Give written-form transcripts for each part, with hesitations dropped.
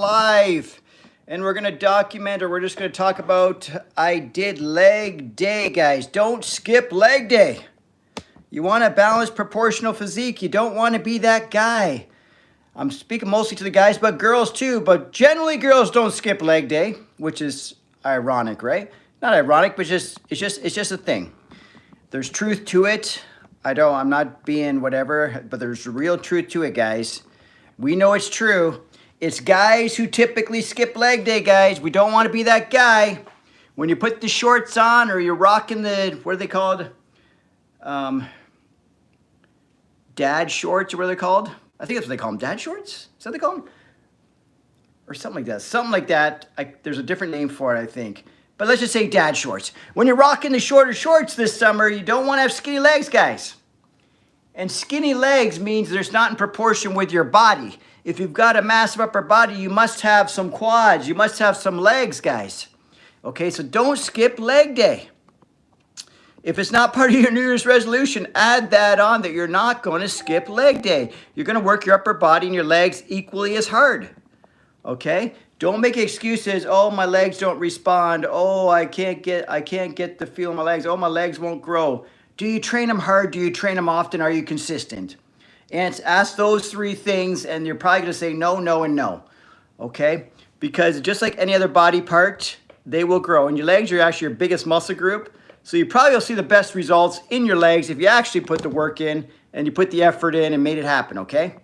live. And we're going to document, or we're just going to talk about, I did leg day, guys. Don't skip leg day. You want a balanced proportional physique. You don't want to be that guy. I'm speaking mostly to the guys, but girls too. But generally girls don't skip leg day, which is ironic, right? Not ironic, but it's just a thing. There's truth to it. I'm not being whatever, but there's real truth to it, guys. We know it's true. It's guys who typically skip leg day, guys. We don't want to be that guy. When you put the shorts on or you're rocking the, what are they called? Dad shorts, or what are they called? I think that's what they call them, dad shorts? Is that what they call them? Or something like that. Something like that. There's a different name for it, I think. But let's just say dad shorts. When you're rocking the shorter shorts this summer, you don't want to have skinny legs, guys. And skinny legs means there's not in proportion with your body. If you've got a massive upper body, you must have some quads. You must have some legs, guys. Okay, so don't skip leg day. If it's not part of your New Year's resolution, add that on, that you're not going to skip leg day. You're going to work your upper body and your legs equally as hard. Okay? Don't make excuses. Oh, my legs don't respond. Oh, I can't get the feel of my legs. Oh, my legs won't grow. Do you train them hard? Do you train them often? Are you consistent? And ask those three things, and you're probably going to say no, no, and no. Okay? Because just like any other body part, they will grow. And your legs are actually your biggest muscle group. So you probably will see the best results in your legs if you actually put the work in and you put the effort in and made it happen, okay?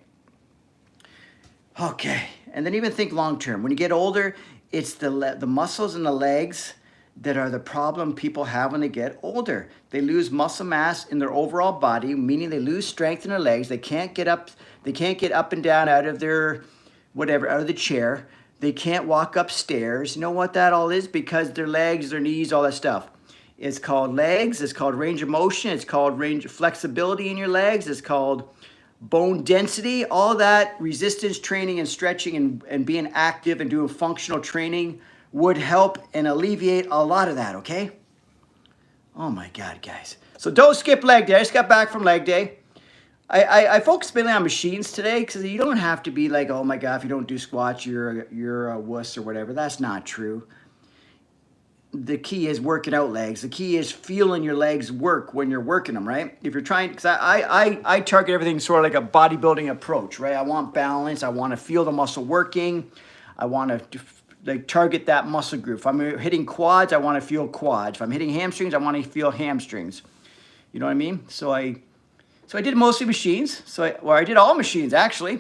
Okay. And then even think long term. When you get older, it's the muscles in the legs that are the problem people have when they get older. They lose muscle mass in their overall body, meaning they lose strength in their legs. They can't get up and down out of their whatever, out of the chair. They can't walk upstairs. You know what that all is? Because their legs, their knees, all that stuff. It's called legs, it's called range of motion, it's called range of flexibility in your legs, it's called bone density. All that resistance training and stretching and being active and doing functional training would help and alleviate a lot of that, okay? Oh my God, guys. So don't skip leg day. I just got back from leg day. I focused mainly on machines today because you don't have to be like, oh my God, if you don't do squats, you're a wuss or whatever. That's not true. The key is working out legs. The key is feeling your legs work when you're working them, right? If you're trying, because I target everything sort of like a bodybuilding approach, right? I want balance. I want to feel the muscle working. I want to like target that muscle group. If I'm hitting quads, I want to feel quads. If I'm hitting hamstrings, I want to feel hamstrings. You know what I mean? So I did mostly machines. I did all machines actually,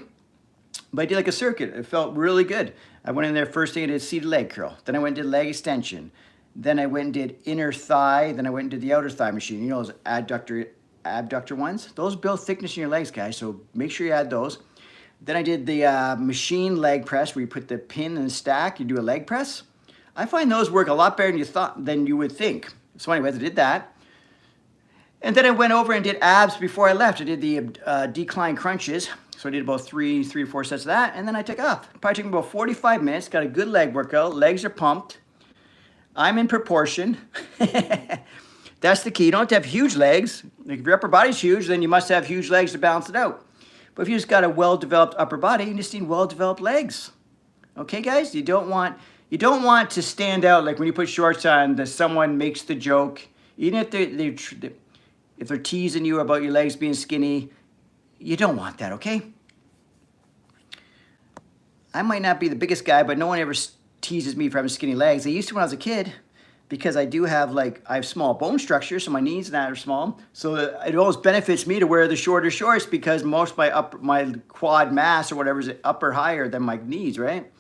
but I did like a circuit. It felt really good. I went in there first thing, I did seated leg curl. Then I went and did leg extension. Then I went and did inner thigh. Then I went and did the outer thigh machine. You know those abductor ones? Those build thickness in your legs, guys, so make sure you add those. Then I did the machine leg press where you put the pin in the stack. You do a leg press. I find those work a lot better than you would think. So anyways, I did that. And then I went over and did abs before I left. I did the decline crunches. So I did about three or four sets of that. And then I took off. Probably took me about 45 minutes. Got a good leg workout. Legs are pumped. I'm in proportion. That's the key. You don't have to have huge legs. Like if your upper body's huge, then you must have huge legs to balance it out. But if you just got a well-developed upper body, you just need well-developed legs. Okay, guys? You don't want to stand out like when you put shorts on that someone makes the joke. Even if they're teasing you about your legs being skinny, you don't want that, okay? I might not be the biggest guy, but no one ever teases me for having skinny legs. I used to when I was a kid because I have small bone structure, so my knees and that are small. So it always benefits me to wear the shorter shorts because most of my quad mass or whatever is up or higher than my knees, right?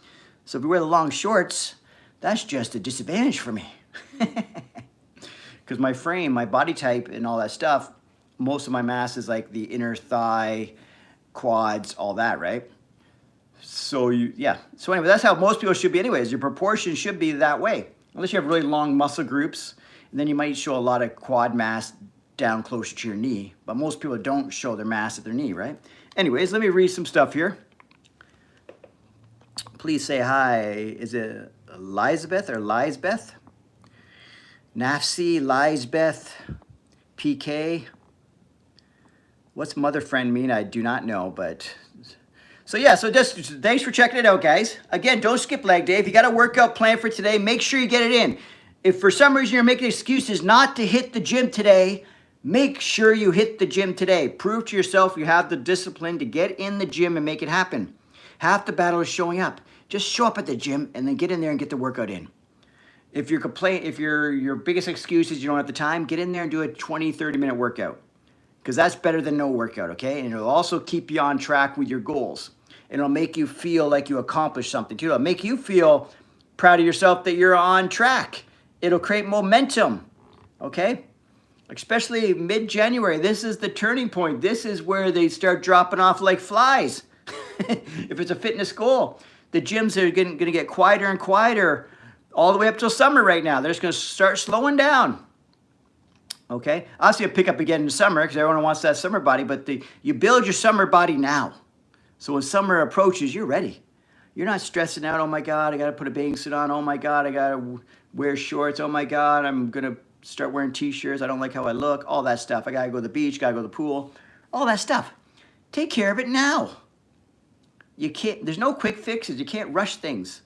So if you wear the long shorts, that's just a disadvantage for me. Because my frame, my body type and all that stuff, most of my mass is like the inner thigh, quads, all that, right? So anyway, that's how most people should be anyways. Your proportion should be that way. Unless you have really long muscle groups, and then you might show a lot of quad mass down closer to your knee. But most people don't show their mass at their knee, right? Anyways, let me read some stuff here. Please say hi. Is it Elizabeth or Lisbeth? Nafsi, Lisbeth, PK. What's mother friend mean? I do not know, but So yeah, so just thanks for checking it out, guys. Again, don't skip leg day. If you got a workout plan for today, make sure you get it in. If for some reason you're making excuses not to hit the gym today, make sure you hit the gym today. Prove to yourself you have the discipline to get in the gym and make it happen. Half the battle is showing up. Just show up at the gym and then get in there and get the workout in. If your biggest excuse is you don't have the time, get in there and do a 20, 30-minute workout. Because that's better than no workout, okay? And it'll also keep you on track with your goals. And it'll make you feel like you accomplished something too. It'll make you feel proud of yourself that you're on track. It'll create momentum, okay? Especially mid-January, this is the turning point. This is where they start dropping off like flies. If it's a fitness goal, the gyms are going to get quieter and quieter all the way up till summer right now. They're just going to start slowing down. Okay, obviously it'll pick up again in summer because everyone wants that summer body, but you build your summer body now. So when summer approaches, you're ready. You're not stressing out, oh my God, I got to put a bathing suit on. Oh my God, I got to wear shorts. Oh my God, I'm going to start wearing t-shirts. I don't like how I look. All that stuff. I got to go to the beach, got to go to the pool. All that stuff. Take care of it now. You can't, there's no quick fixes. You can't rush things.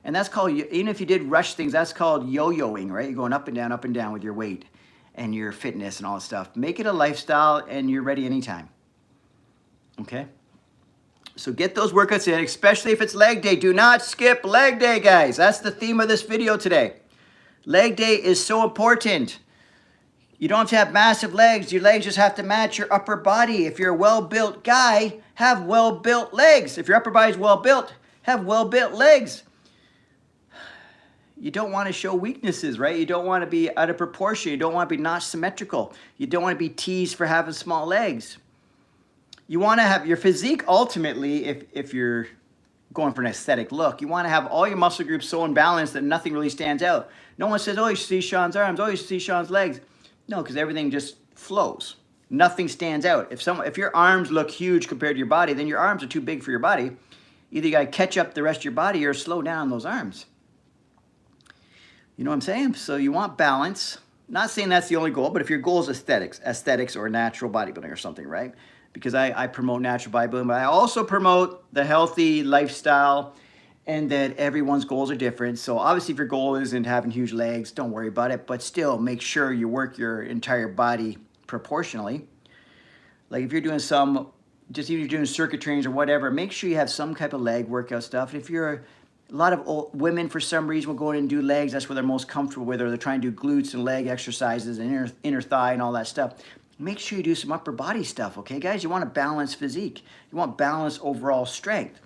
And that's called, even if you did rush things, that's called yo-yoing, right? You're going up and down with your weight and your fitness and all that stuff. Make it a lifestyle and you're ready anytime. Okay? So get those workouts in, especially if it's leg day. Do not skip leg day, guys. That's the theme of this video today. Leg day is so important. You don't have to have massive legs. Your legs just have to match your upper body. If you're a well-built guy, have well-built legs. If your upper body is well-built, have well-built legs. You don't want to show weaknesses, right? You don't want to be out of proportion. You don't want to be not symmetrical. You don't want to be teased for having small legs. You want to have your physique ultimately, if you're going for an aesthetic look, you want to have all your muscle groups so in balance that nothing really stands out. No one says, oh, you see Shaun's arms, oh, you see Shaun's legs. No, because everything just flows. Nothing stands out. If your arms look huge compared to your body, then your arms are too big for your body. Either you got to catch up the rest of your body or slow down those arms. You know what I'm saying? So you want balance. Not saying that's the only goal, but if your goal is aesthetics or natural bodybuilding or something, right? Because I promote natural bodybuilding, but I also promote the healthy lifestyle and that everyone's goals are different. So obviously if your goal isn't having huge legs, don't worry about it, but still make sure you work your entire body proportionally. Like if you're doing even if you're doing circuit trainings or whatever, make sure you have some type of leg workout stuff. And if you're a lot of women, for some reason, will go in and do legs. That's what they're most comfortable with, or they're trying to do glutes and leg exercises and inner thigh and all that stuff. Make sure you do some upper body stuff, okay, guys? You want a balanced physique. You want balanced overall strength.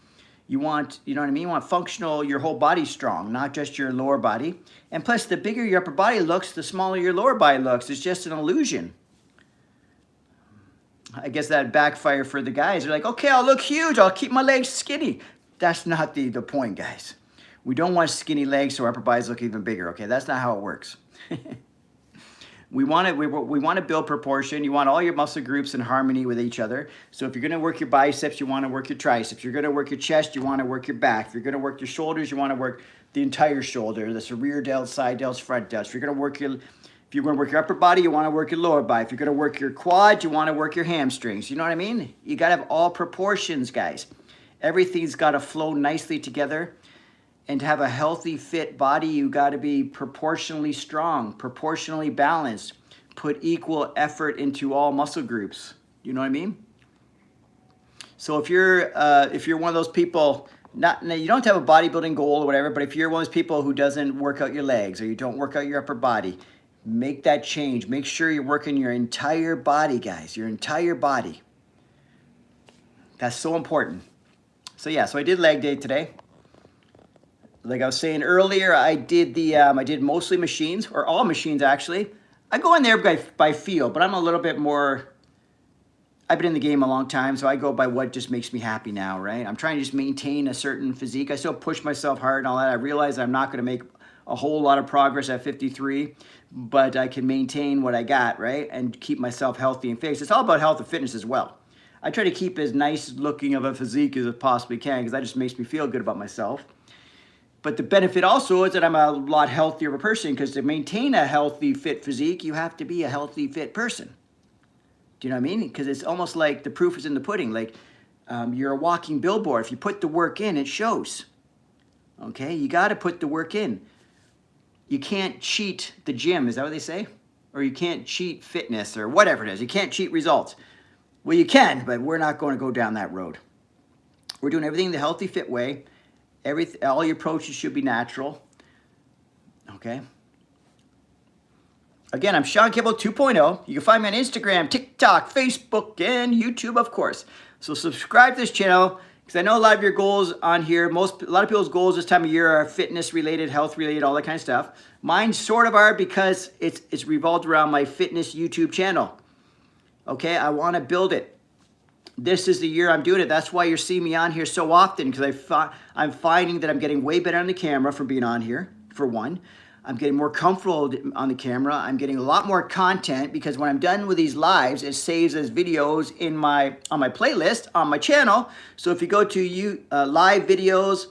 You want, you know what I mean? You want functional, your whole body strong, not just your lower body. And plus, the bigger your upper body looks, the smaller your lower body looks. It's just an illusion. I guess that backfired for the guys. They're like, okay, I'll look huge. I'll keep my legs skinny. That's not the point, guys. We don't want skinny legs so our upper bodies look even bigger, okay? That's not how it works. We want to build proportion. You want all your muscle groups in harmony with each other. So if you're going to work your biceps, you want to work your triceps. You're going to work your chest, you want to work your back. If you're going to work your shoulders, you want to work the entire shoulder. That's the rear delts, side delts, front delts. If you're going to work your upper body, you want to work your lower body. If you're going to work your quads, you want to work your hamstrings. You know what I mean? You got to have all proportions, guys. Everything's got to flow nicely together. And to have a healthy, fit body, you got to be proportionally strong, proportionally balanced. Put equal effort into all muscle groups. You know what I mean? So if you're one of those people, you don't have a bodybuilding goal or whatever, but if you're one of those people who doesn't work out your legs or you don't work out your upper body, make that change. Make sure you're working your entire body, guys. Your entire body. That's so important. So yeah, so I did leg day today. Like I was saying earlier, I did mostly machines, or all machines actually. I go in there by feel, but I'm a little bit more, I've been in the game a long time, so I go by what just makes me happy now, right? I'm trying to just maintain a certain physique. I still push myself hard and all that. I realize I'm not going to make a whole lot of progress at 53, but I can maintain what I got, right? And keep myself healthy and fit. It's all about health and fitness as well. I try to keep as nice looking of a physique as I possibly can because that just makes me feel good about myself. But the benefit also is that I'm a lot healthier of a person because to maintain a healthy, fit physique, you have to be a healthy, fit person. Do you know what I mean? Because it's almost like the proof is in the pudding. Like, you're a walking billboard. If you put the work in, it shows. Okay, you got to put the work in. You can't cheat the gym, is that what they say? Or you can't cheat fitness or whatever it is. You can't cheat results. Well, you can, but we're not going to go down that road. We're doing everything the healthy, fit way. All your approaches should be natural. Okay? Again, I'm Shaun Campbell 2.0. You can find me on Instagram, TikTok, Facebook, and YouTube, of course. So subscribe to this channel, because I know a lot of your goals on here, a lot of people's goals this time of year are fitness related, health related, all that kind of stuff. Mine sort of are, because it's revolved around my fitness YouTube channel. Okay, I want to build it. This is the year I'm doing it. That's why you're seeing me on here so often, because I'm finding that I'm getting way better on the camera from being on here, for one. I'm getting more comfortable on the camera. I'm getting a lot more content, because when I'm done with these lives, it saves as videos on my playlist on my channel. So if you go to live videos,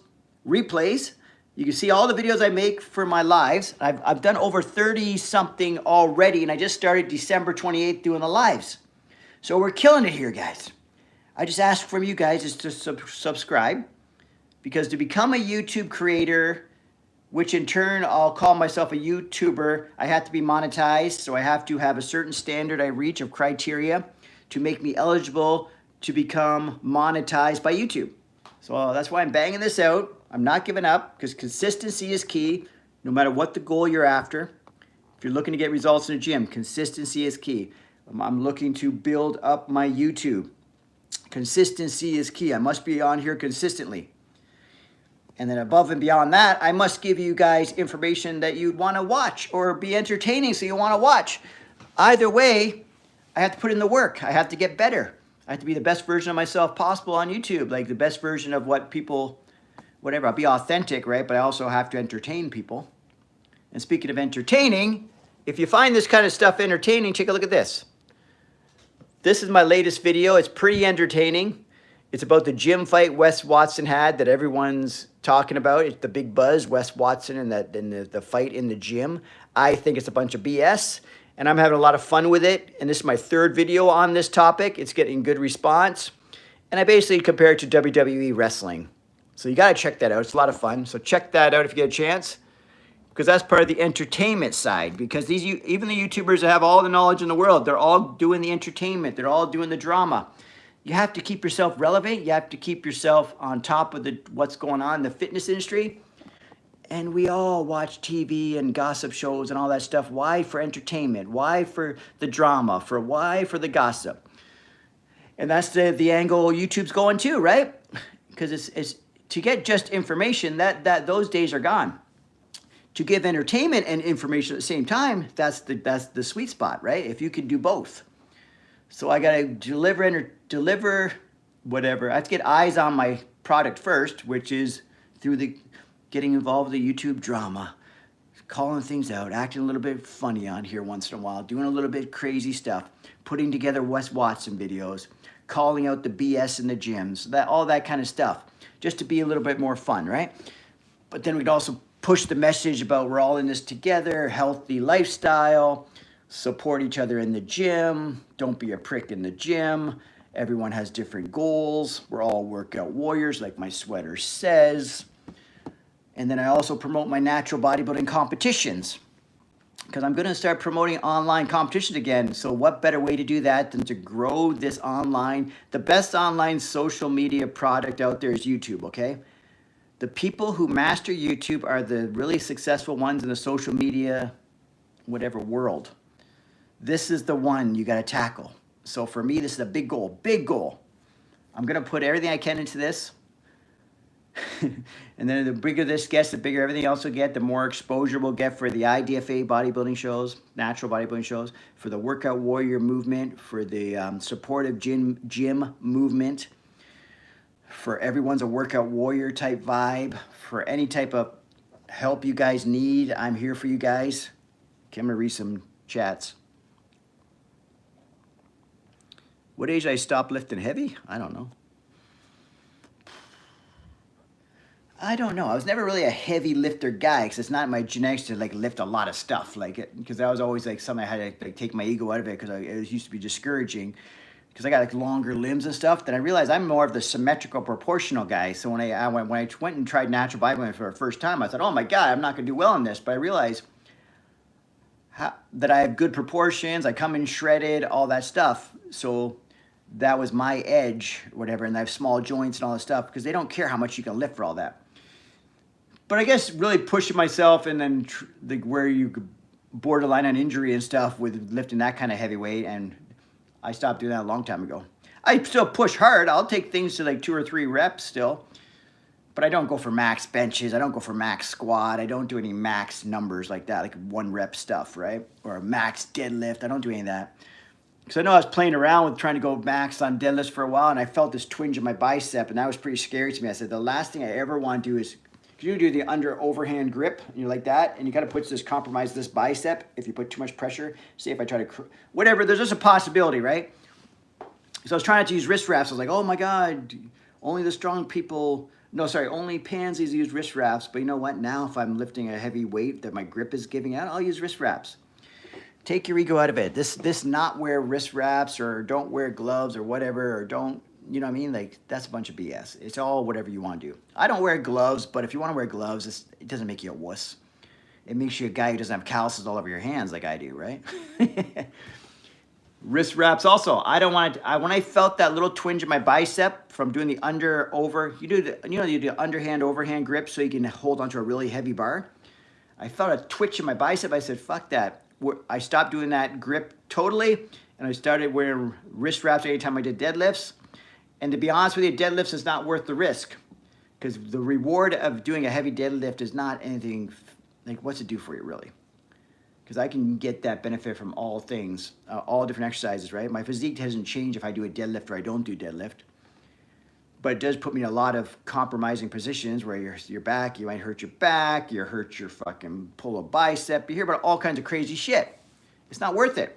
replays, you can see all the videos I make for my lives. I've done over 30 something already, and I just started December 28th doing the lives. So we're killing it here, guys. I just ask from you guys is to subscribe, because to become a YouTube creator, which in turn I'll call myself a YouTuber, I have to be monetized, so I have to have a certain standard I reach of criteria to make me eligible to become monetized by YouTube. So that's why I'm banging this out. I'm not giving up, because consistency is key, no matter what the goal you're after. If you're looking to get results in the gym, consistency is key. I'm looking to build up my YouTube. Consistency is key. I must be on here consistently. And then above and beyond that, I must give you guys information that you'd want to watch, or be entertaining so you want to watch. Either way, I have to put in the work. I have to get better. I have to be the best version of myself possible on YouTube, like the best version of what people, whatever. I'll be authentic, right? But I also have to entertain people. And speaking of entertaining, if you find this kind of stuff entertaining, take a look at this. This is my latest video. It's pretty entertaining. It's about the gym fight Wes Watson had that everyone's talking about. It's the big buzz, Wes Watson and the fight in the gym. I think it's a bunch of BS, and I'm having a lot of fun with it. And this is my third video on this topic. It's getting good response. And I basically compare it to WWE wrestling. So you got to check that out. It's a lot of fun. So check that out if you get a chance, because that's part of the entertainment side. Because even the YouTubers that have all the knowledge in the world, they're all doing the entertainment. They're all doing the drama. You have to keep yourself relevant. You have to keep yourself on top of what's going on in the fitness industry. And we all watch TV and gossip shows and all that stuff. Why? For entertainment. Why? For the drama. Why? For the gossip. And that's the angle YouTube's going to, right? Because it's to get just information, those days are gone. To give entertainment and information at the same time, that's the sweet spot, right? If you can do both. So I gotta deliver whatever. I have to get eyes on my product first, which is through getting involved with the YouTube drama, calling things out, acting a little bit funny on here once in a while, doing a little bit crazy stuff, putting together Wes Watson videos, calling out the BS in the gyms, all that kind of stuff, just to be a little bit more fun, right? But then we'd also push the message about we're all in this together, healthy lifestyle, support each other in the gym, don't be a prick in the gym, everyone has different goals, we're all workout warriors like my sweater says. And then I also promote my natural bodybuilding competitions, because I'm going to start promoting online competitions again. So what better way to do that than to grow this online? The best online social media product out there is YouTube, okay? The people who master YouTube are the really successful ones in the social media, whatever world. This is the one you got to tackle. So for me, this is a big goal, big goal. I'm going to put everything I can into this. And then the bigger this gets, the bigger everything else will get, the more exposure we'll get for the IDFA bodybuilding shows, natural bodybuilding shows, for the workout warrior movement, for the supportive gym movement, for everyone's a workout warrior type vibe, for any type of help you guys need. I'm here for you guys. Okay, I'm going to read some chats. What age did I stop lifting heavy? I don't know. I don't know. I was never really a heavy lifter guy, because it's not my genetics to like lift a lot of stuff, like it, because that was always like something I had to like take my ego out of it, because it used to be discouraging because I got like longer limbs and stuff, then I realized I'm more of the symmetrical proportional guy. So when I went and tried natural bodybuilding for the first time, I thought, oh my God, I'm not gonna do well in this. But I realized that I have good proportions, I come in shredded, all that stuff. So that was my edge, whatever, and I have small joints and all that stuff because they don't care how much you can lift for all that. But I guess really pushing myself and then where you could borderline on injury and stuff with lifting that kind of heavy weight, and I stopped doing that a long time ago. I still push hard. I'll take things to like 2 or 3 reps still, but I don't go for max benches. I don't go for max squat. I don't do any max numbers like that, like 1 rep stuff, right? Or a max deadlift. I don't do any of that. Because I know I was playing around with trying to go max on deadlifts for a while, and I felt this twinge in my bicep, and that was pretty scary to me. I said, the last thing I ever want to do is, because you do the under overhand grip, and you're like that, and you kind of puts this compromise this bicep if you put too much pressure. Say if I try to, whatever, there's just a possibility, right? So I was trying not to use wrist wraps. I was like, oh my God, only the strong people, no, sorry, only pansies use wrist wraps. But you know what? Now if I'm lifting a heavy weight that my grip is giving out, I'll use wrist wraps. Take your ego out of it. This not wear wrist wraps or don't wear gloves or whatever, or don't, you know what I mean? Like, that's a bunch of BS. It's all whatever you want to do. I don't wear gloves, but if you want to wear gloves, it doesn't make you a wuss. It makes you a guy who doesn't have calluses all over your hands like I do, right? Wrist wraps also. I don't want to, when I felt that little twinge in my bicep from doing the you do the underhand overhand grip so you can hold onto a really heavy bar. I felt a twitch in my bicep. I said, fuck that. I stopped doing that grip totally, and I started wearing wrist wraps anytime I did deadlifts. And to be honest with you, deadlifts is not worth the risk, because the reward of doing a heavy deadlift is not anything, like, what's it do for you really? Because I can get that benefit from all things, all different exercises, right? My physique doesn't change if I do a deadlift or I don't do deadlift. But it does put me in a lot of compromising positions where your back, you might hurt your back, you hurt your fucking pull a bicep. You hear about all kinds of crazy shit. It's not worth it.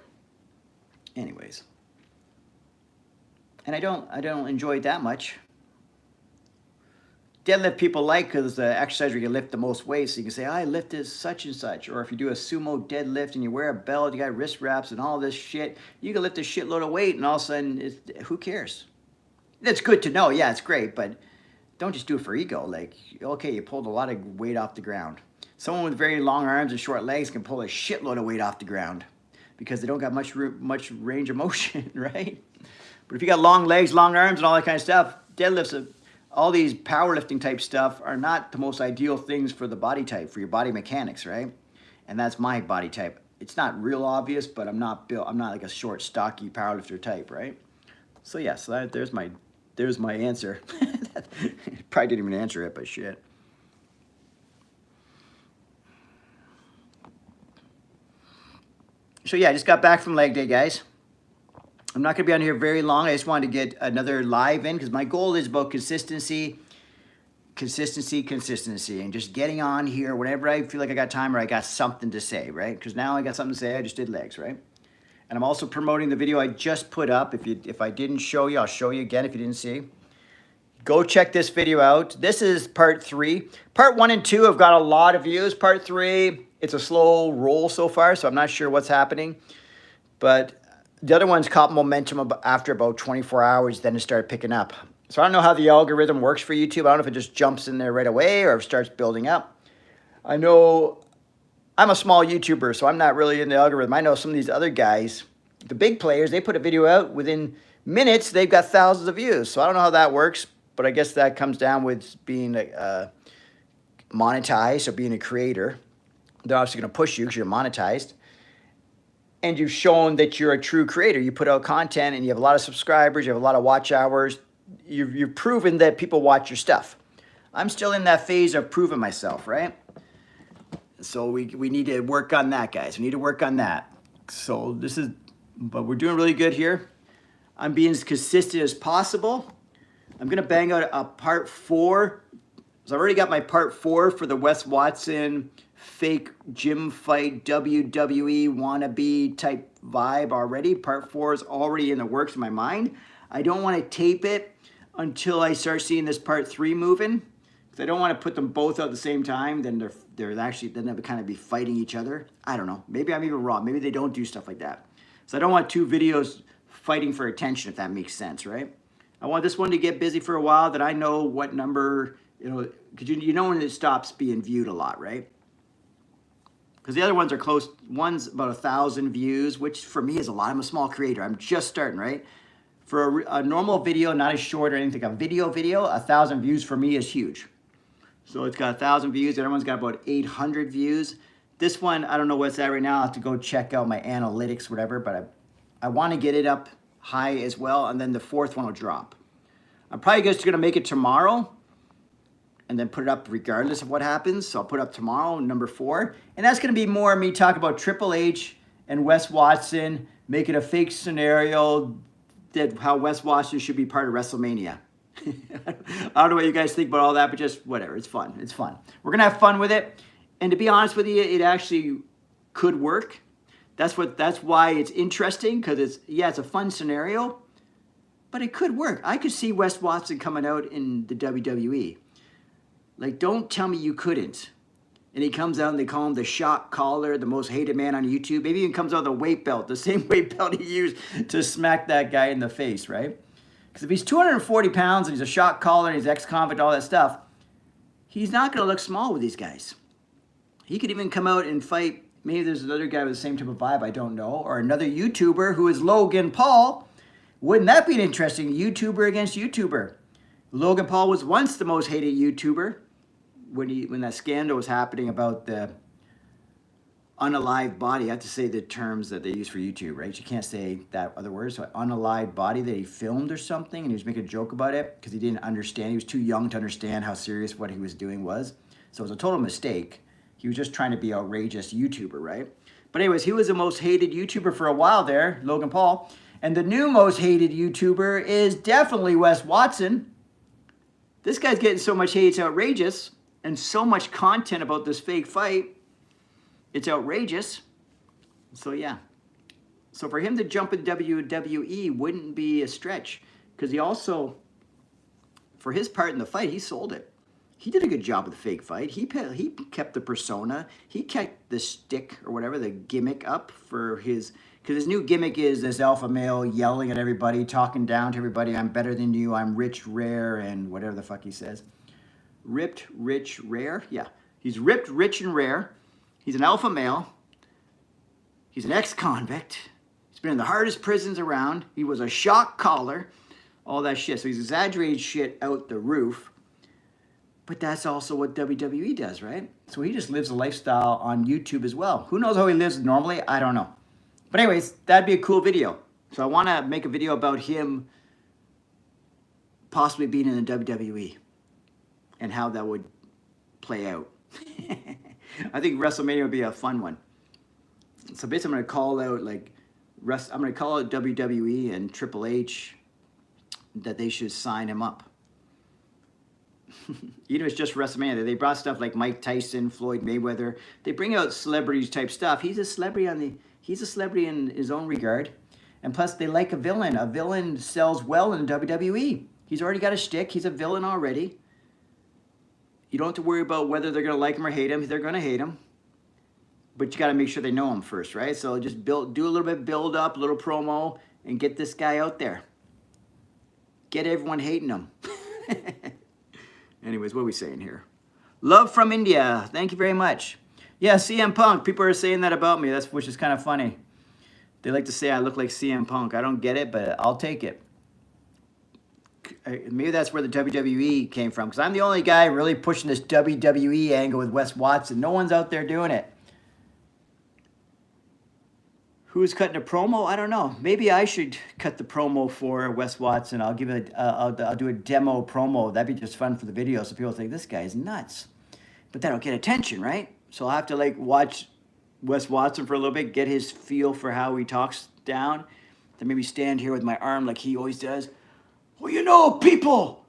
Anyways. And I don't enjoy it that much. Deadlift people like because the exercise where you lift the most weight, so you can say, I lifted such and such. Or if you do a sumo deadlift and you wear a belt, you got wrist wraps and all this shit, you can lift a shitload of weight and all of a sudden, who cares? It's good to know, yeah, it's great, but don't just do it for ego. Like, okay, you pulled a lot of weight off the ground. Someone with very long arms and short legs can pull a shitload of weight off the ground because they don't got much range of motion, right? But if you got long legs, long arms, and all that kind of stuff, deadlifts, all these powerlifting type stuff are not the most ideal things for the body type, for your body mechanics, right? And that's my body type. It's not real obvious, but I'm not like a short, stocky powerlifter type, right? So yeah, so there's my answer. Probably didn't even answer it, but shit. So yeah, I just got back from leg day, guys. I'm not going to be on here very long. I just wanted to get another live in because my goal is about consistency, and just getting on here whenever I feel like I got time or I got something to say, right? Because now I got something to say. I just did legs, right? And I'm also promoting the video I just put up. If I didn't show you, I'll show you again if you didn't see. Go check this video out. This is part 3. Part 1 and 2 have got a lot of views. Part 3, it's a slow roll so far, so I'm not sure what's happening. But the other one's caught momentum after about 24 hours, then it started picking up. So I don't know how the algorithm works for YouTube. I don't know if it just jumps in there right away or if it starts building up. I know I'm a small YouTuber, so I'm not really in the algorithm. I know some of these other guys, the big players, they put a video out within minutes, they've got thousands of views. So I don't know how that works, but I guess that comes down with being monetized or being a creator. They're obviously going to push you because you're monetized. And you've shown that you're a true creator. You put out content and you have a lot of subscribers, you have a lot of watch hours. You've proven that people watch your stuff. I'm still in that phase of proving myself, right? So we need to work on that, guys. We need to work on that. So but we're doing really good here. I'm being as consistent as possible. I'm going to bang out a part 4. So I've already got my part 4 for the Wes Watson fake gym fight WWE wannabe type vibe already. Part 4 is already in the works in my mind. I don't want to tape it until I start seeing this part 3 moving. Because I don't want to put them both out at the same time. Then they're actually, then they kind of be fighting each other. I don't know. Maybe I'm even wrong. Maybe they don't do stuff like that. So I don't want 2 videos fighting for attention, if that makes sense, right? I want this one to get busy for a while, that I know what number, because you know when it stops being viewed a lot, right? Because the other ones are close. One's about 1,000 views, which for me is a lot. I'm a small creator. I'm just starting, right? For a normal video, not as short or anything, a video, 1,000 views for me is huge. So it's got 1,000 views. The other one's got about 800 views. This one, I don't know what's at right now. I'll have to go check out my analytics, whatever, but I want to get it up high as well, and then the fourth one will drop. I'm probably just going to make it tomorrow and then put it up regardless of what happens. So I'll put up tomorrow, number 4. And that's going to be more me talking about Triple H and Wes Watson, making a fake scenario that how Wes Watson should be part of WrestleMania. I don't know what you guys think about all that, but just whatever. It's fun. It's fun. We're going to have fun with it. And to be honest with you, it actually could work. That's why it's interesting, because it's a fun scenario, but it could work. I could see Wes Watson coming out in the WWE. Like, don't tell me you couldn't. And he comes out and they call him the shot caller, the most hated man on YouTube. Maybe he comes out with a weight belt, the same weight belt he used to smack that guy in the face, right? Because if he's 240 pounds and he's a shot caller and he's ex-convict, all that stuff, he's not going to look small with these guys. He could even come out and fight. Maybe there's another guy with the same type of vibe, I don't know. Or another YouTuber who is Logan Paul. Wouldn't that be an interesting YouTuber against YouTuber? Logan Paul was once the most hated YouTuber when that scandal was happening about the unalive body. I have to say the terms that they use for YouTube, right? You can't say that other words. So unalive body that he filmed or something, and he was making a joke about it because he didn't understand. He was too young to understand how serious what he was doing was. So it was a total mistake. He was just trying to be outrageous YouTuber, right? But anyways, he was the most hated YouTuber for a while there, Logan Paul. And the new most hated YouTuber is definitely Wes Watson. This guy's getting so much hate, it's outrageous. And so much content about this fake fight, it's outrageous. So yeah. So for him to jump in WWE wouldn't be a stretch. Because he also, for his part in the fight, he sold it. He did a good job with the fake fight. He kept the persona. He kept the stick or whatever, the gimmick up for his... Because his new gimmick is this alpha male yelling at everybody, talking down to everybody. I'm better than you. I'm rich, rare, and whatever the fuck he says. Ripped, rich, rare? Yeah. He's ripped, rich, and rare. He's an alpha male. He's an ex-convict. He's been in the hardest prisons around. He was a shock collar. All that shit. So he's exaggerated shit out the roof. But that's also what WWE does, right? So he just lives a lifestyle on YouTube as well. Who knows how he lives normally? I don't know. But anyways, that'd be a cool video. So I want to make a video about him possibly being in the WWE and how that would play out. I think WrestleMania would be a fun one. So basically I'm going to call out I'm going to call out WWE and Triple H that they should sign him up. Even if it's just WrestleMania, they brought stuff like Mike Tyson, Floyd Mayweather. They bring out celebrities type stuff. He's a celebrity in his own regard. And plus they like a villain. A villain sells well in WWE. He's already got a shtick. He's a villain already. You don't have to worry about whether they're going to like him or hate him. They're going to hate him. But you got to make sure they know him first, right? So just do a little bit, build up, a little promo, and get this guy out there. Get everyone hating him. Anyways, what are we saying here? Love from India. Thank you very much. Yeah, CM Punk. People are saying that about me, which is kind of funny. They like to say I look like CM Punk. I don't get it, but I'll take it. Maybe that's where the WWE came from, because I'm the only guy really pushing this WWE angle with Wes Watson. No one's out there doing it. Who's cutting a promo? I don't know. Maybe I should cut the promo for Wes Watson. I'll give it. I'll do a demo promo. That'd be just fun for the video, so people think this guy is nuts. But that'll get attention, right? So I'll have to watch Wes Watson for a little bit, get his feel for how he talks down. Then maybe stand here with my arm like he always does. Well, you know, people,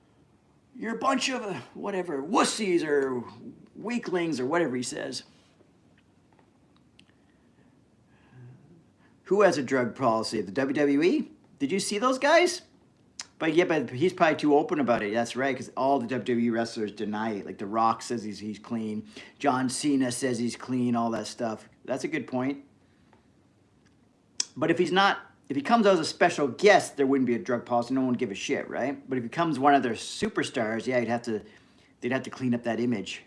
you're a bunch of whatever, wussies or weaklings or whatever he says. Who has a drug policy? The WWE? Did you see those guys? But yeah, but he's probably too open about it. That's right, because all the WWE wrestlers deny it. Like The Rock says he's clean. John Cena says he's clean, all that stuff. That's a good point. But if he's not if he comes out as a special guest, there wouldn't be a drug policy. No one would give a shit, right? But if he becomes one of their superstars, yeah, they'd have to clean up that image.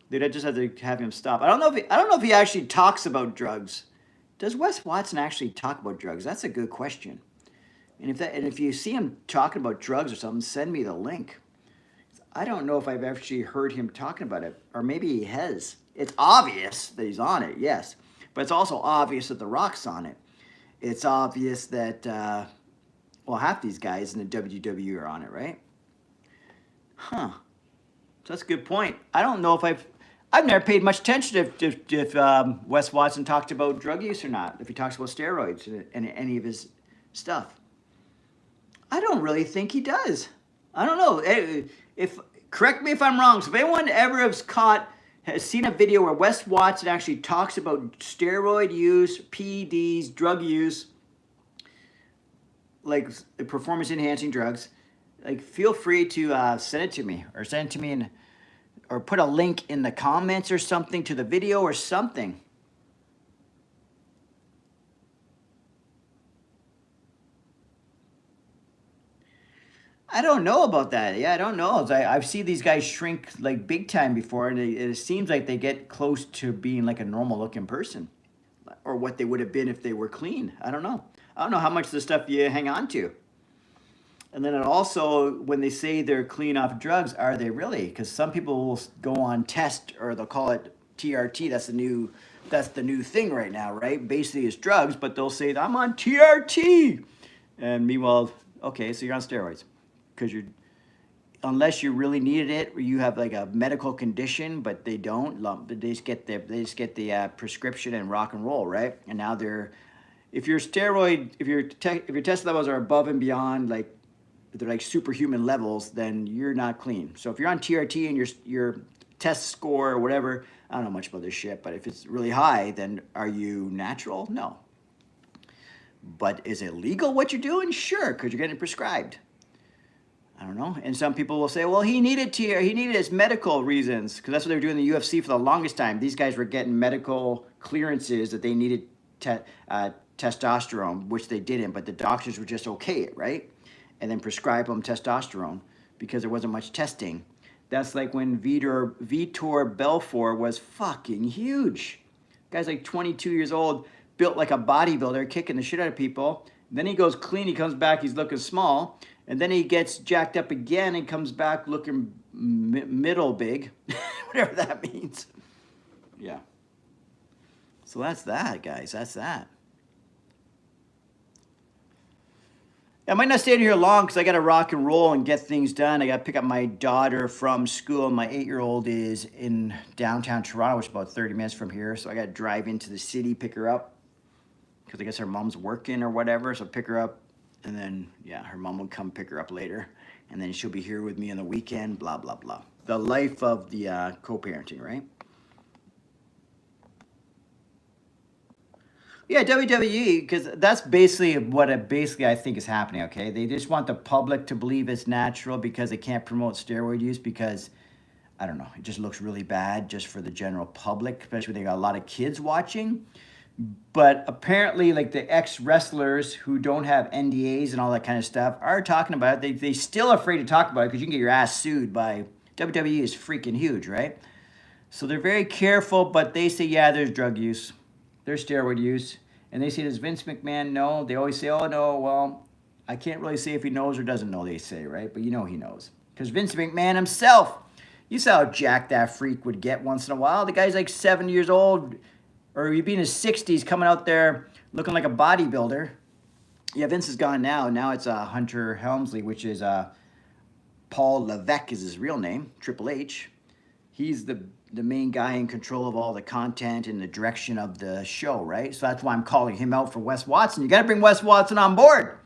They'd just have to have him stop. I don't know if he actually talks about drugs. Does Wes Watson actually talk about drugs? That's a good question. And if you see him talking about drugs or something, send me the link. I don't know if I've actually heard him talking about it, or maybe he has. It's obvious that he's on it, yes, but it's also obvious that The Rock's on it. It's obvious that half these guys in the WWE are on it, right? Huh. So that's a good point. I don't know if I've never paid much attention if Wes Watson talked about drug use or not, if he talks about steroids and any of his stuff. I don't really think he does. I don't know. Correct me if I'm wrong. So if anyone ever has seen a video where Wes Watson actually talks about steroid use, PEDs, drug use, like performance-enhancing drugs, like feel free to send it to me, or send it to me or put a link in the comments or something to the video or something. I don't know about that. Yeah, I don't know. I've seen these guys shrink like big time before, and it seems like they get close to being like a normal looking person, or what they would have been if they were clean. I don't know. I don't know how much of the stuff you hang on to. And then it also, when they say they're clean off drugs, are they really? Because some people will go on test, or they'll call it TRT. That's the new thing right now, right? Basically, it's drugs, but they'll say I'm on TRT, and meanwhile, okay, so you're on steroids. Because unless you really needed it, or you have like a medical condition, but they don't, they just get the prescription and rock and roll, right? And now if your test levels are above and beyond, like they're like superhuman levels, then you're not clean. So if you're on TRT and your test score or whatever, I don't know much about this shit, but if it's really high, then are you natural? No. But is it legal what you're doing? Sure, because you're getting prescribed. I don't know. And some people will say, well, he needed his medical reasons, because that's what they were doing in the UFC for the longest time. These guys were getting medical clearances that they needed testosterone, which they didn't, but the doctors would just okay it, right? And then prescribe them testosterone because there wasn't much testing. That's like when Vitor Belfort was fucking huge. Guy's like 22 years old, built like a bodybuilder, kicking the shit out of people. Then he goes clean, he comes back, he's looking small. And then he gets jacked up again and comes back looking middle big, whatever that means. Yeah. So that's that, guys. That's that. I might not stay in here long because I got to rock and roll and get things done. I got to pick up my daughter from school. My 8-year-old is in downtown Toronto, which is about 30 minutes from here. So I got to drive into the city, pick her up, because I guess her mom's working or whatever. So pick her up. And then, yeah, her mom will come pick her up later. And then she'll be here with me on the weekend, blah, blah, blah. The life of the co-parenting, right? Yeah, WWE, because that's basically what I think is happening, okay? They just want the public to believe it's natural because they can't promote steroid use because, I don't know, it just looks really bad just for the general public, especially when they got a lot of kids watching. But apparently, like the ex-wrestlers who don't have NDAs and all that kind of stuff are talking about it. They still afraid to talk about it because you can get your ass sued by... WWE is freaking huge, right? So they're very careful, but they say, yeah, there's drug use. There's steroid use. And they say, does Vince McMahon know? They always say, oh, no, well, I can't really say if he knows or doesn't know, they say, right? But you know he knows. Because Vince McMahon himself, you saw how jacked that freak would get once in a while. The guy's like 7 years old... or he'd be in his 60s coming out there looking like a bodybuilder. Yeah, Vince is gone now. Now it's Hunter Helmsley, which is Paul Levesque is his real name, Triple H. He's the main guy in control of all the content and the direction of the show, right? So that's why I'm calling him out for Wes Watson. You got to bring Wes Watson on board.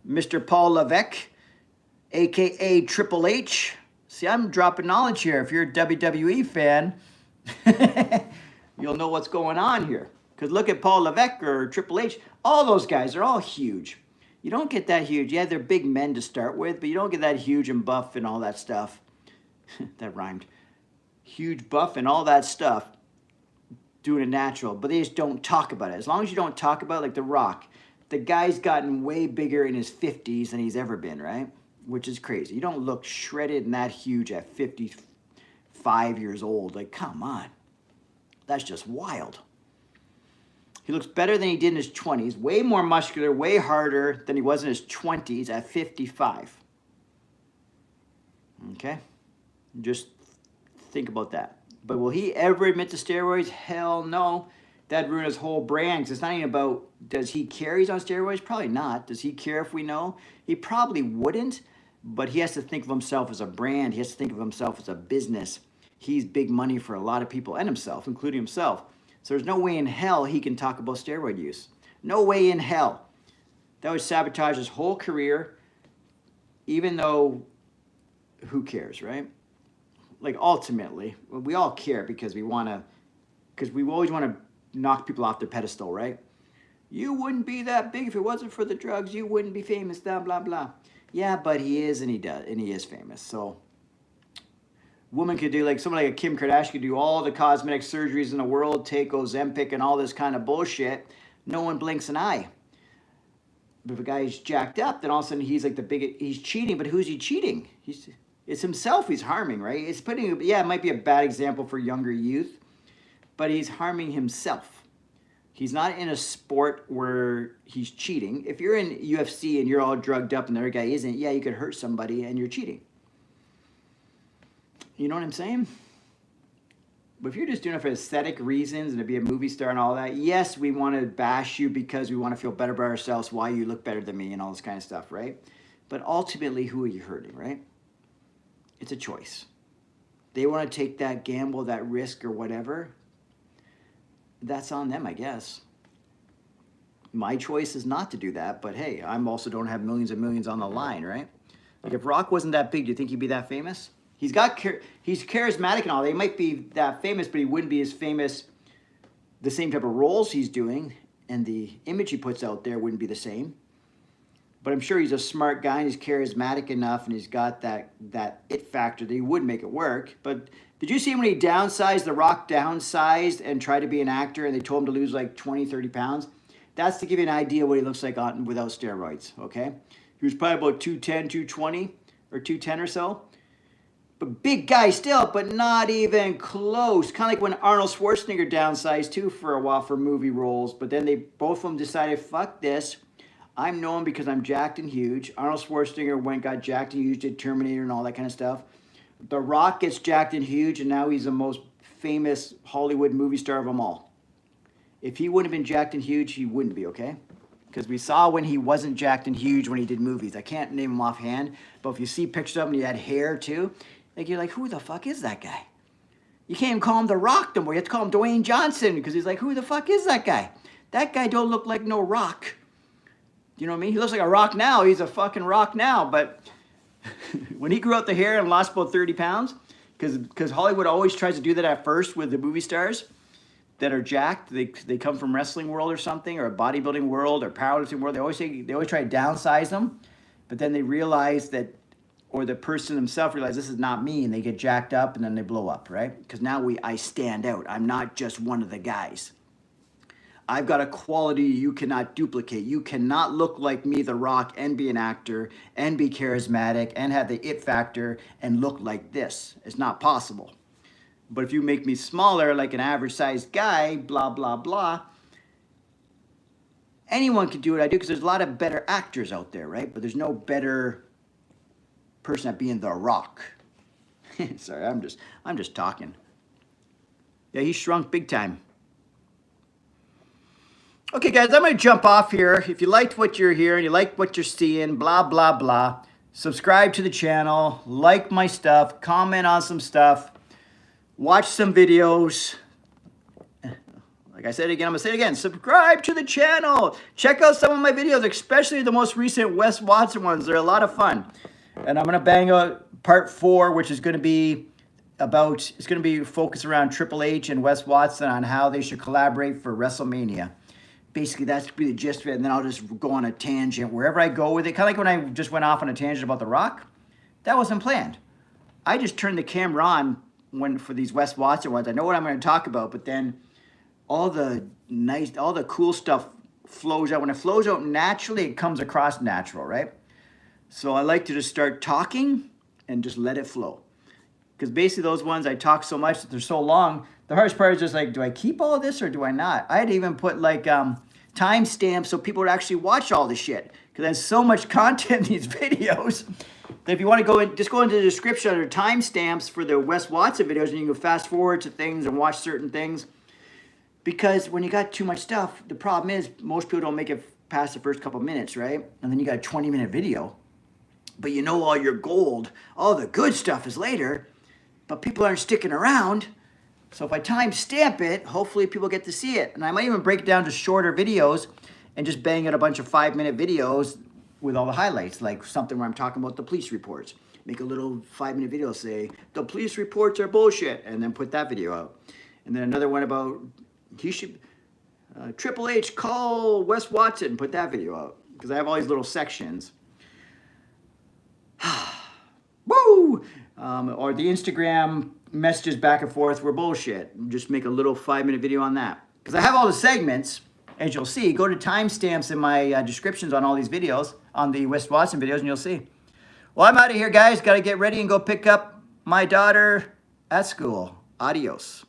Mr. Paul Levesque, a.k.a. Triple H. See, I'm dropping knowledge here. If you're a WWE fan... you'll know what's going on here. Because look at Paul Levesque or Triple H. All those guys are all huge. You don't get that huge. Yeah, they're big men to start with, but you don't get that huge and buff and all that stuff. That rhymed. Huge buff and all that stuff doing it natural. But they just don't talk about it. As long as you don't talk about it, like The Rock. The guy's gotten way bigger in his 50s than he's ever been, right? Which is crazy. You don't look shredded and that huge at 55 years old. Like, come on. That's just wild. He looks better than he did in his 20s. Way more muscular, way harder than he was in his 20s at 55. Okay? Just think about that. But will he ever admit to steroids? Hell no. That'd ruin his whole brand. 'Cause it's not even about, does he care he's on steroids? Probably not. Does he care if we know? He probably wouldn't, but he has to think of himself as a brand. He has to think of himself as a business. He's big money for a lot of people and himself, including himself. So there's no way in hell he can talk about steroid use. No way in hell. That would sabotage his whole career, even though, who cares, right? Like, ultimately, we all care because we always want to knock people off their pedestal, right? You wouldn't be that big if it wasn't for the drugs. You wouldn't be famous, blah, blah, blah. Yeah, but he is, and he does, and he is famous. So, woman could do, like, someone like a Kim Kardashian could do all the cosmetic surgeries in the world, take Ozempic and all this kind of bullshit. No one blinks an eye. But if a guy's jacked up, then all of a sudden he's like he's cheating, but who's he cheating? It's himself he's harming, right? It might be a bad example for younger youth, but he's harming himself. He's not in a sport where he's cheating. If you're in UFC and you're all drugged up and the other guy isn't, yeah, you could hurt somebody and you're cheating. You know what I'm saying? But if you're just doing it for aesthetic reasons and to be a movie star and all that, yes, we want to bash you because we want to feel better about ourselves, why you look better than me and all this kind of stuff, right? But ultimately, who are you hurting, right? It's a choice. They want to take that gamble, that risk or whatever. That's on them, I guess. My choice is not to do that, but hey, I also don't have millions and millions on the line, right? Like, if Rock wasn't that big, do you think he'd be that famous? He's charismatic and all. They might be that famous, but he wouldn't be as famous. The same type of roles he's doing and the image he puts out there wouldn't be the same. But I'm sure he's a smart guy and he's charismatic enough and he's got that it factor that he would make it work. But did you see when he downsized, The Rock downsized and tried to be an actor and they told him to lose like 20, 30 pounds? That's to give you an idea what he looks like without steroids, okay? He was probably about 210, 220 or 210 or so. But big guy still, but not even close. Kind of like when Arnold Schwarzenegger downsized too for a while for movie roles. But then both of them decided, fuck this. I'm known because I'm jacked and huge. Arnold Schwarzenegger got jacked and huge, did Terminator and all that kind of stuff. The Rock gets jacked and huge, and now he's the most famous Hollywood movie star of them all. If he wouldn't have been jacked and huge, he wouldn't be, okay? Because we saw when he wasn't jacked and huge when he did movies. I can't name him offhand, but if you see pictures of him and he had hair too, like, you're like, who the fuck is that guy? You can't even call him The Rock no more. You have to call him Dwayne Johnson because he's like, who the fuck is that guy? That guy don't look like no rock. You know what I mean? He looks like a rock now. He's a fucking rock now. But when he grew out the hair and lost about 30 pounds, because Hollywood always tries to do that at first with the movie stars that are jacked. They come from wrestling world or something, or a bodybuilding world or powerlifting world. They always try to downsize them, but then they realize that, or the person themselves realize this is not me, and they get jacked up and then they blow up, right? Because now I stand out. I'm not just one of the guys. I've got a quality you cannot duplicate. You cannot look like me, The Rock, and be an actor, and be charismatic, and have the it factor, and look like this. It's not possible. But if you make me smaller, like an average-sized guy, blah, blah, blah, anyone can do what I do, because there's a lot of better actors out there, right? But there's no better person at being The Rock. Sorry, I'm just talking. Yeah, he shrunk big time. Okay, guys, I'm going to jump off here. If you liked what you're hearing, you like what you're seeing, blah, blah, blah, subscribe to the channel, like my stuff, comment on some stuff, watch some videos. Like I said again, I'm going to say it again, subscribe to the channel. Check out some of my videos, especially the most recent Wes Watson ones. They're a lot of fun. And I'm going to bang out part 4, which is going to be it's going to be focused around Triple H and Wes Watson on how they should collaborate for WrestleMania. Basically, that's going to be the gist of it, and then I'll just go on a tangent wherever I go with it. Kind of like when I just went off on a tangent about The Rock. That wasn't planned. I just turned the camera on for these Wes Watson ones. I know what I'm going to talk about, but then all the cool stuff flows out. When it flows out naturally, it comes across natural, right? So I like to just start talking and just let it flow. Because basically those ones I talk so much that they're so long, the hardest part is just like, do I keep all of this or do I not? I had to even put like timestamps so people would actually watch all the shit. Because there's so much content in these videos that if you want to go in, just go into the description under timestamps for the Wes Watson videos and you can fast forward to things and watch certain things. Because when you got too much stuff, the problem is most people don't make it past the first couple minutes, right? And then you got a 20-minute video. But you know all your gold, all the good stuff is later, but people aren't sticking around. So if I timestamp it, hopefully people get to see it. And I might even break it down to shorter videos and just bang out a bunch of 5-minute videos with all the highlights, like something where I'm talking about the police reports. Make a little 5-minute video, say, the police reports are bullshit, and then put that video out. And then another one about, he should, Triple H, call Wes Watson, put that video out. Because I have all these little sections. Woo! Or the Instagram messages back and forth were bullshit. Just make a little 5-minute video on that. Because I have all the segments, as you'll see. Go to timestamps in my descriptions on all these videos, on the Wes Watson videos, and you'll see. Well, I'm out of here, guys. Got to get ready and go pick up my daughter at school. Adios.